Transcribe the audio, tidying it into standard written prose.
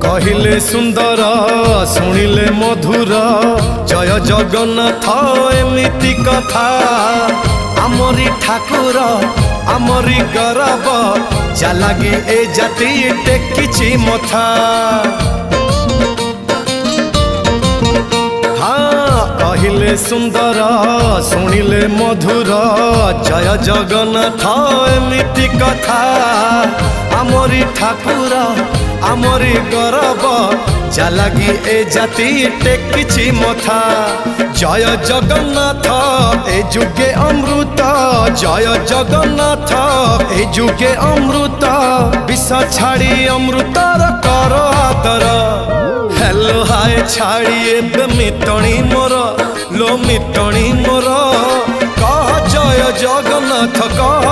कहिले सुंदर शुणिले मधुर जय जगन्नाथ एमिति कथा आमरी ठाकुर आमरी गौरव जालागी ए जाति टेकिछि मथा। हाँ कहिले सुंदर शुणिले मधुर जय जगन्नाथ एमिति कथा आमरी ठाकुर आमरी गौरव जालागी ए जाति टेकिछि मथा। जय जगन्नाथ ए जुगे अमृत जय जगन्नाथ ए जुगे अमृत विष छाड़ी अमृतर कर आदर। हेलो हाय छाड़ी एबे मितणी मोर लो मितणी मोर कह जय जगन्नाथ कह